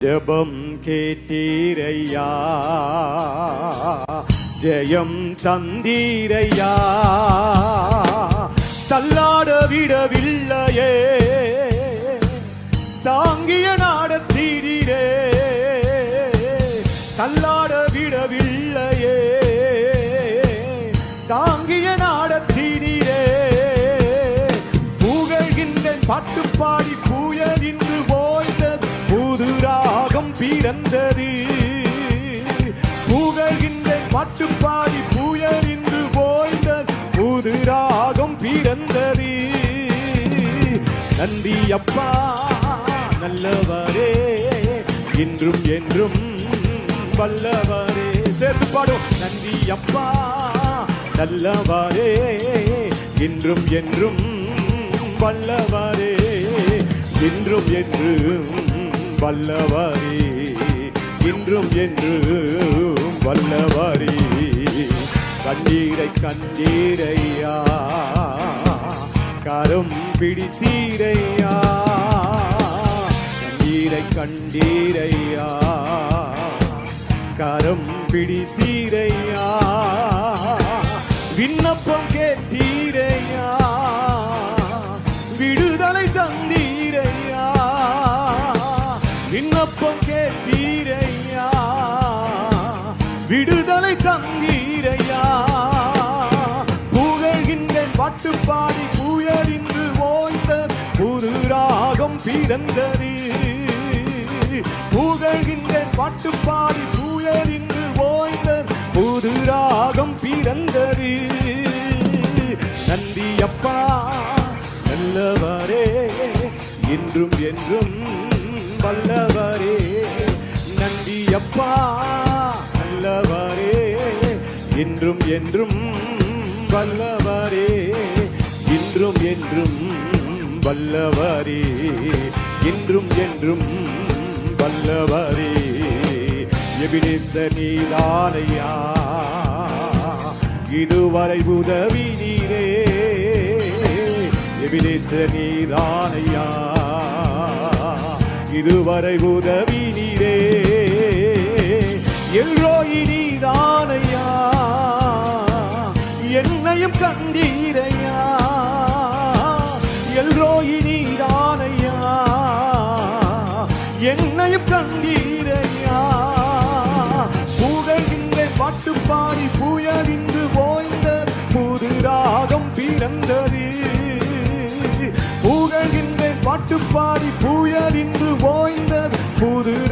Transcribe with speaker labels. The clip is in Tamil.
Speaker 1: ஜெபம் கேட்டீரையா, ஜெயம் தந்தீரையா, தள்ளாட விடவில்லையே, தாங்கிய நாடத்தீரே, தள்ளாட விடவில்லையே, தாங்கிய நாடத்தீரே, புகழ்கின்றேன் பாட்டுப்பாடி புயல் இன்று ஓய்ந்தது, புது ராகம் பிறந்தது, புகழ்கின்றேன் பாட்டுப்பாடி புயல் இன்று ஓய்ந்தது, புது ராகம் பிறந்தது. நன்றி அப்பா நல்லவரே, இன்றும் என்றும் வல்லவரே. சேர்த்து பாடும். நன்றி அப்பா நல்லவரே, இன்றும் என்றும் வல்லவரே, இன்றும் என்றும் வல்லவரே, இன்றும் என்றும் வல்லவரே. கண்ணீரை கண்டீரையா, கரம் பிடித்தீரையா, கண்ணீரை கண்டீரையா, கரம் பிடித்தீரையா, விண்ணப்பம் கேட்டீரையா, விடுதலை தந்தீரையா, விண்ணப்பம் கேட்டீரையா, விடுதலை தந்தீரையா, புகழ்கின்றேன் பாட்டுப்பாடி புயல் இன்று ஓய்ந்தது, புது ராகம் பிறந்தது, புகழ்கின்றேன் பாட்டுப்பாடி புயல் இன்று ஓய்ந்தது, புது ராகம் பிறந்தது. நன்றி அப்பா நல்லவரே, இன்றும் என்றும் வல்லவரே. நன்றி அப்பா நல்லவரே, இன்றும் என்றும் வல்லவரே, இன்றும் என்றும் வல்லவரே, இன்றும் என்றும் வல்லவரே. எபினேசர் நீதானையா, இதுவரை உதவி நீரே, எபினேசர் நீதானையா, இதுவரை உதவி நீரே, எல்ரோயி நீதானையா, என்னையும் கண்டீரையா, எல்ரோயி நீதானையா, என்னையும் கண்டீரையா, புகழ்கின்றேன் பாட்டுப்பாடி புயல் இன்று ஓய்ந்தது, புது ராகம் பிறந்தது, புகழ்கின்றேன் பாட்டுப்பாடி புயல் இன்று ஓய்ந்தது, புது